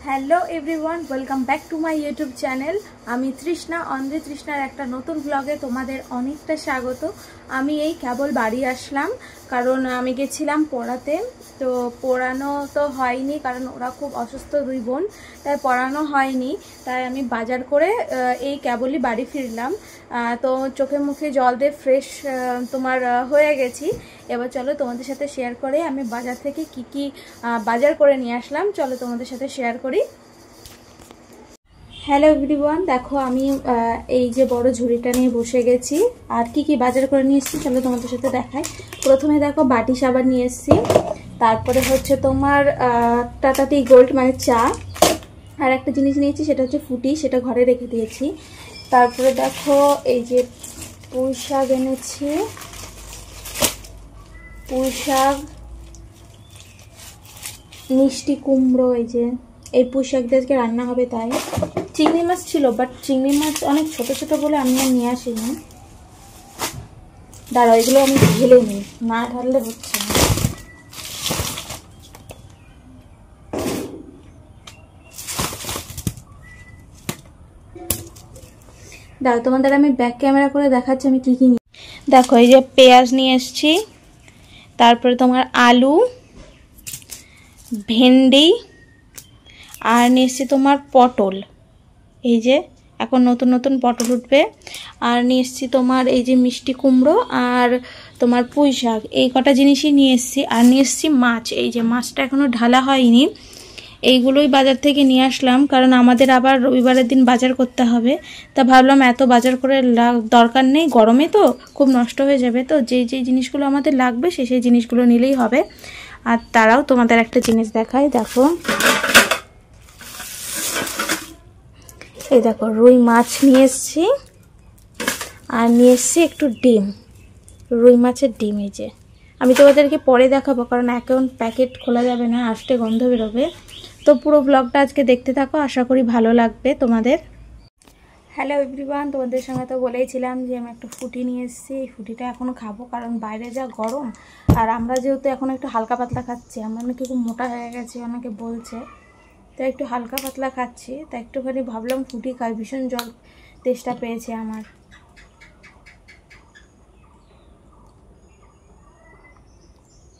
Hello everyone, welcome back to my YouTube channel. আমি তৃষ্ণা, অন্ধ্রী তৃষ্ণার একটা নতুন ব্লগে তোমাদের অনেকটা স্বাগত। আমি এই কেবল বাড়ি আসলাম, কারণ আমি গেছিলাম পড়াতে। তো পড়ানো তো হয়নি, কারণ ওরা খুব অসুস্থ দুই বোন, তাই পড়ানো হয়নি। তাই আমি বাজার করে এই কেবলই বাড়ি ফিরলাম। তো চোখে মুখে জল দিয়ে ফ্রেশ হয়ে গেছি। এবার চলো তোমাদের সাথে শেয়ার করে আমি বাজার থেকে কি বাজার করে নিয়ে আসলাম, চলো তোমাদের সাথে শেয়ার করি। হ্যালো এভরিওয়ান, দেখো আমি এই যে বড় ঝুড়িটা নিয়ে বসে গেছি। আর কি বাজার করে নিয়ে এসেছি চলো তোমাদের সাথে দেখাই। প্রথমে দেখো বাটি সাবান নিয়ে এসেছি, তারপরে হচ্ছে তোমার টাটা টি গোল্ড মানে চা। আর একটা জিনিস নিয়েছি, সেটা হচ্ছে ফুটি, সেটা ঘরে রেখে দিয়েছি। তারপরে দেখো এই যে পুঁই শাক এনেছি, পুঁই শাক, মিষ্টি কুমড়ো, এই পুঁই শাক দিয়ে আজকে রান্না হবে। তাই চিংড়ি মাছ ছিল, বাট চিংড়ি মাছ অনেক ছোট ছোট বলে আমি আর নিয়ে আসিনি। দাঁড়াও, এগুলো আমি ঢেলে নিই, না ঢাললে হচ্ছে না। দাঁড়াও, তোমাদের আমি ব্যাক ক্যামেরা করে দেখাচ্ছি আমি কি নিই। দেখো এই যে পেঁয়াজ নিয়ে এসছি, তারপরে তোমার আলু, ভেন্ডি, আর নিয়ে এসছি তোমার পটল। এই যে এখন নতুন নতুন পটল উঠবে। আর নিয়ে এসছি তোমার এই যে মিষ্টি কুমড়ো আর তোমার পুঁই শাক, এই কটা জিনিসই নিয়ে এসছি। আর নিয়ে এসছি মাছ, এই যে মাছটা এখনও ঢালা হয়নি। এইগুলোই বাজার থেকে নিয়ে আসলাম, কারণ আমাদের আবার রবিবারের দিন বাজার করতে হবে। তা ভাবলাম এত বাজার করে দরকার নেই, গরমে তো খুব নষ্ট হয়ে যাবে। তো যেই জিনিসগুলো আমাদের লাগবে সেই জিনিসগুলো নিলেই হবে। আর তারাও তোমাদের একটা জিনিস দেখায়, দেখো এই দেখো রুই মাছ নিয়ে এসছি। আর নিয়ে এসছি একটু ডিম, রুই মাছের ডিম। এই যে আমি তোমাদেরকে পরে দেখাবো, কারণ এখন প্যাকেট খোলা যাবে না, আসতে গন্ধ বেরোবে। তো পুরো ব্লগটা আজকে দেখতে থাকো, আশা করি ভালো লাগবে তোমাদের। হ্যালো এভরিওয়ান, তোমাদের সঙ্গে তো বলেইছিলাম যে আমি একটা ফুটি নিয়ে এসেছি। এই ফুটিটা এখনও খাবো, কারণ বাইরে যা গরম। আর আমরা যেহেতু এখন একটু হালকা পাতলা খাচ্ছি, আমরা অনেকে খুব মোটা হয়ে গেছি অনেকে বলছে, তো একটু হালকা পাতলা খাচ্ছি। তা একটুখানি ভাবলাম ফুটি খাই, ভীষণ জল তেষ্টা পেয়েছে আমার।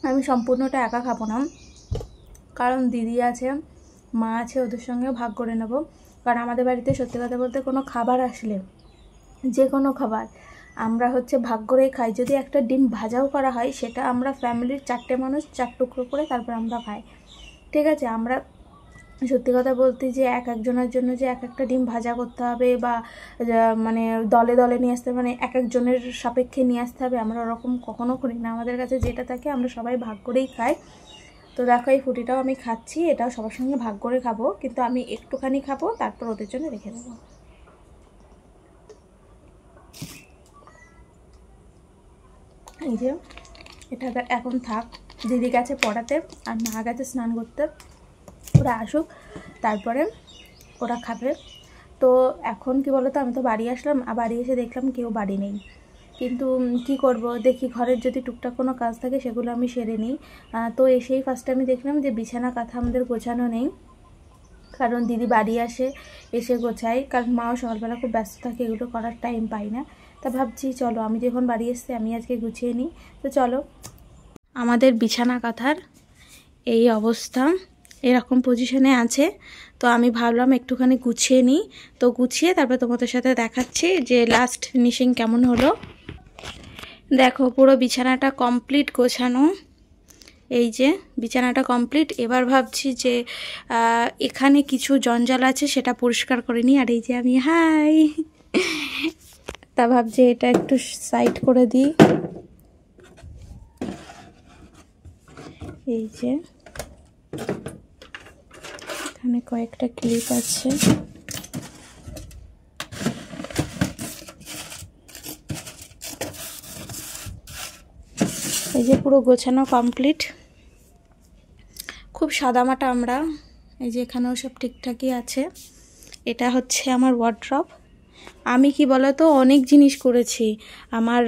আমি সম্পূর্ণটা একা খাবো না, কারণ দিদি আছে, মা আছে, ওদের সঙ্গেও ভাগ করে নেব। কারণ আমাদের বাড়িতে সত্যি কথা বলতে কোনো খাবার আসলে, যে কোনো খাবার আমরা ভাগ করেই খাই। যদি একটা ডিম ভাজাও করা হয়, সেটা আমরা ফ্যামিলির 4টে মানুষ 4 টুকরো করে তারপর আমরা খাই, ঠিক আছে। আমরা সত্যি কথা বলতে যে একজনের জন্য যে একটা ডিম ভাজা করতে হবে, বা মানে দলে দলে নিয়ে আসতে হবে, মানে একজনের সাপেক্ষে নিয়ে আসতে হবে, আমরা ওরকম কখনো করি না। আমাদের কাছে যেটা থাকে আমরা সবাই ভাগ করেই খাই। তো দেখো এই ফুটিটাও আমি খাচ্ছি, এটাও সবার সঙ্গে ভাগ করে খাবো, কিন্তু আমি একটুখানি খাবো, তারপর ওদের জন্য রেখে দেবো। এই যে এটা এখন থাক, দিদি গেছে পড়াতে আর মা গেছে স্নান করতে, ওরা আসুক তারপরে ওরা খাবে। তো এখন কি বলতো, আমি তো বাড়ি আসলাম, আর বাড়ি এসে দেখলাম কেউ বাড়ি নেই। কিন্তু কি করব, দেখি ঘরের যদি টুকটাক কোনো কাজ থাকে সেগুলো আমি সেরে নিই। তো এসেই ফার্স্টে আমি দেখলাম যে বিছানা কাঁথা আমাদের গোছানো নেই, কারণ দিদি বাড়ি এসে গোছায়, কারণ মাও সকালবেলা খুব ব্যস্ত থাকে, এগুলো করার টাইম পাই না। তা ভাবছি চলো আমি যখন বাড়ি এসছি আমি আজকে গুছিয়ে নিই। তো চলো, আমাদের বিছানা কাঁথার এই অবস্থা, এরকম পজিশনে আছে। তো আমি ভাবলাম একটুখানি গুছিয়ে নিই। তো গুছিয়ে তারপর তোমাদের সাথে দেখাচ্ছি যে লাস্ট ফিনিশিং কেমন হলো। দেখো পুরো বিছানাটা কমপ্লিট গোছানো, এই যে বিছানাটা কমপ্লিট। এবার ভাবছি যে এখানে কিছু জঞ্জাল আছে সেটা পরিষ্কার করে নিই। আর এই যে আমি হাই, তা ভাবছি এটা একটু সাইড করে দিই। এই যে এখানে কয়েকটা ক্লিপ আছে, এই যে পুরো গোছানো কমপ্লিট। খুব সাদামাটা আমরা, এই যে এখানেও সব ঠিকঠাকই আছে। এটা হচ্ছে আমার ওয়ার্ড্রপ, আমি কি বলতো অনেক জিনিস করেছি আমার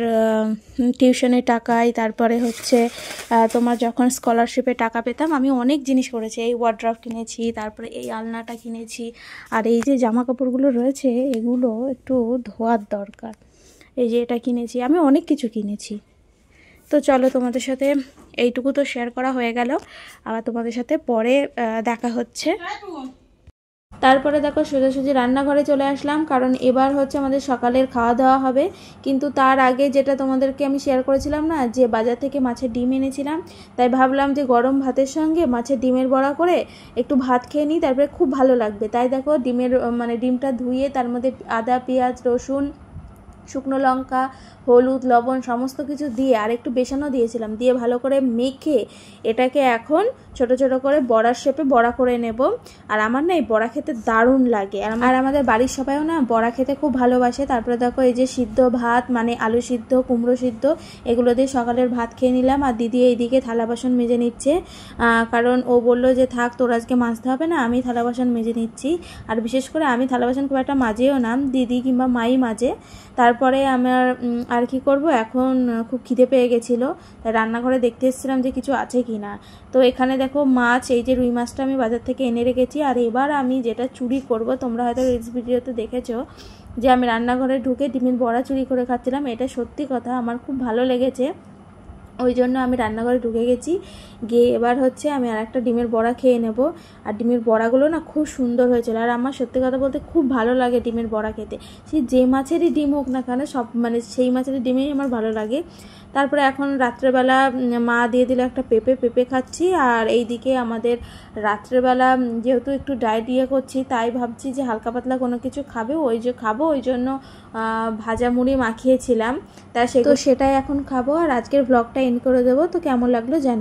টিউশনের টাকায়, তারপরে হচ্ছে তোমার যখন স্কলারশিপে টাকা পেতাম আমি অনেক জিনিস করেছি। এই ওয়ার্ড্রপ কিনেছি, তারপরে এই আলনাটা কিনেছি, আর এই যে জামা কাপড়গুলো রয়েছে এগুলো একটু ধোয়ার দরকার। এই যে এটা কিনেছি, আমি অনেক কিছু কিনেছি। তো চলো তোমাদের সাথে এইটুকু তো শেয়ার করা হয়ে গেল, আবার তোমাদের সাথে পরে দেখা হচ্ছে। তারপরে দেখো সোজাসুজি রান্নাঘরে চলে আসলাম, কারণ এবার হচ্ছে আমাদের সকালের খাওয়া দাওয়া হবে। কিন্তু তার আগে যেটা তোমাদেরকে আমি শেয়ার করেছিলাম না, যে বাজার থেকে মাছের ডিম এনেছিলাম, তাই ভাবলাম যে গরম ভাতের সঙ্গে মাছের ডিমের বড়া করে একটু ভাত খেয়ে নিই, তারপরে খুব ভালো লাগবে। তাই দেখো ডিমটা ধুয়ে তার মধ্যে আদা, পেঁয়াজ, রসুন, শুকনো লঙ্কা, হলুদ, লবণ সমস্ত কিছু দিয়ে আর একটু বেসনও দিয়েছিলাম, দিয়ে ভালো করে মেখে এটাকে এখন ছোট ছোট করে বড়ার শেপে বড়া করে নেব। আর আমার না এই বড়া খেতে দারুণ লাগে, আর আমাদের বাড়ির সবাইও না বড়া খেতে খুব ভালোবাসে। তারপরে দেখো এই যে সিদ্ধ ভাত, মানে আলু সিদ্ধ, কুমড়ো সিদ্ধ, এগুলো দিয়ে সকালের ভাত খেয়ে নিলাম। আর দিদি এইদিকে থালা বাসন মেজে নিচ্ছে, কারণ ও বললো যে থাক তোর আজকে মাজতে হবে না, আমি থালা বাসন মেজে নিচ্ছি। আর বিশেষ করে আমি থালা বাসন খুব একটা মাজেও না, দিদি কিংবা মাই মাজে। তারপরে আমার আর কি করব, এখন খুব খিদে পেয়ে গেছিলো, তাই রান্নাঘরে দেখতে এসেছিলাম যে কিছু আছে কি না। তো এখানে দেখো মাছ, এই যে রুই মাছটা আমি বাজার থেকে এনে রেখেছি। আর এবার আমি যেটা চুরি করব, তোমরা হয়তো রিলস ভিডিওতে দেখেছো যে আমি রান্নাঘরে ঢুকে ডিমের বড়া চুরি করে খাচ্ছিলাম। এটা সত্যি কথা, আমার খুব ভালো লেগেছে, ওই জন্য আমি রান্নাঘরে ঢুকে গেছি। গিয়ে এবার হচ্ছে আমি আর একটা ডিমের বড়া খেয়ে নেব। আর ডিমের বড়াগুলো না খুব সুন্দর হয়েছিল, আর আমার সত্যি কথা বলতে খুব ভালো লাগে ডিমের বড়া খেতে। সে যে মাছেরই ডিম হোক না কেন, সব মানে সেই মাছেরই ডিমেই আমার ভালো লাগে। তারপরে এখন রাত্রেবেলা মা দিয়ে দিল একটা পেঁপে খাচ্ছি। আর এইদিকে আমাদের রাত্রেবেলা যেহেতু একটু ডায়েট করছি, তাই ভাবছি যে হালকা পাতলা কোনো কিছু খাবো, ওই জন্য ভাজা মুড়ি মাখিয়েছিলাম, সেটাই এখন খাবো। আর আজকের ব্লগটা এন্ড করে দেবো। তো কেমন লাগলো জানি।